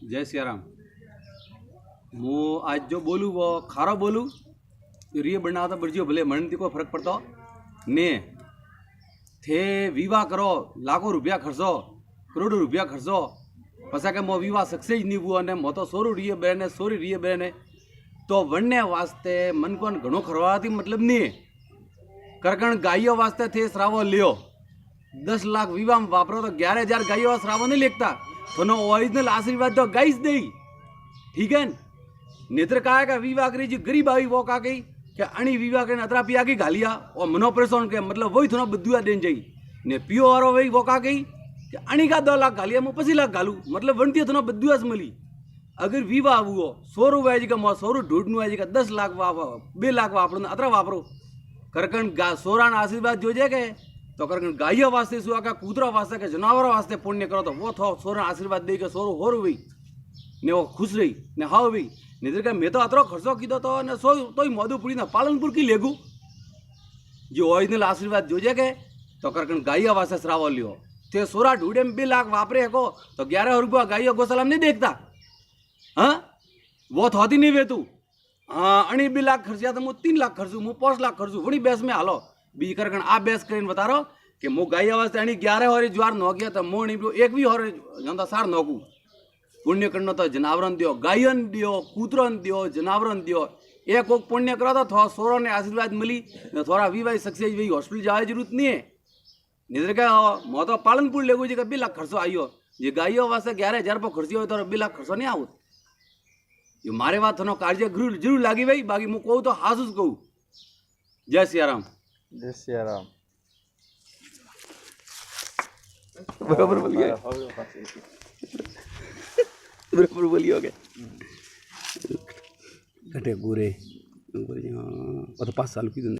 जय सियाराम। मु आज जो बोलूँ वो खारो बोलूँ रिय बनाता बरजियो भले मन को फर्क पड़ता ने थे विवाह करो लाखों रुपया खर्चो करोड़ों रुपया खर्चो पसा के मो विवाह सक्सेस नहीं हुआ ने मो तो सोरू रिय बहने सोरी रिय बहने तो वन्ने वास्ते मन को घणो खरवाती मतलब नहीं करकण गायों वास्ते थे श्रावो लियो 10 लाख विवाह में वापरो तो 11,000 गायों श्रावो नहीं लेखता थोनो ओरिजिनल आशीर्वाद तो गाइस दे ठीक है नेत्र कहा का विवाह करी जी गरीब आई वो का गई कि अणी विवाह करने अतरा पिया की गालिया और मनोपरेशन के मतलब वही थोड़ा बुद्धुआ देन जाई ने पियो वारो वही वो का गई कि अणी का 2 लाख गालिया मैं 25 लाख गालू मतलब वंती थोड़ा बुद्धुआ से मिली अगर विवाह हुआ 100 रुपया जी का मो 100 ढूंढनु है जी का 10 लाख 2 लाख वापरो अतरा वापरो करकन सोरा आशीर्वाद जो जे के तो करकन गायों वास्ते सुआ का कूतरा वास्ते के जनावरों वास्ते पुण्य करो तो वो थो सोरा आशीर्वाद दे के सोरो हो रही ने वो खुश रही ने हाओ भाई नहीं तो मैं तो अतरो खर्चो कीधो तो ने सो तो मधुपुरी ना पालनपुर की लेगू जो ओरिजिनल आशीर्वाद जो के तो करकन गायों वास्ते श्रावो लियो ते सोरा ढूंढे में 2 लाख वापरे को तो 11 रुपया गायों गोशाला नहीं देखता हाँ वो थोती नहीं वे तू हाँ अणी 2 लाख खर्चा तो मुझे 3 लाख खर्चू मुझे 5 लाख खर्चू वही बेस में हालो बी करकन आ बेस करीन बता रहा कि मु गायों वास्ते अणी 11 होरी ज्वार नो गया तो मो नहीं एक भी होरे जनता सार नोकू पुण्य करना तो जनावरन दियो गायन दियो कूतरन दियो जनावरन दियो एक पुण्य करो तो थोड़ा सोरो ने आशीर्वाद मिली थोड़ा विवाह सक्सेस भी हॉस्पिटल जाए जरूरत नहीं है निधर क्या मो तो पालनपुर लेगू जी का 2 लाख खर्चो आइयो ये गायों वास्ते 11,000 रुपये खर्ची हो तो 2 लाख खर्चो नहीं आवत ये मारे बात थोड़ा कार्य जरूर लागी भाई बाकी मु कहूँ तो हासूस कहूँ। जय सियाराम। जय सियाराम। बराबर बोलिए बराबर बोलिए हो गए घटे पूरे 5 साल की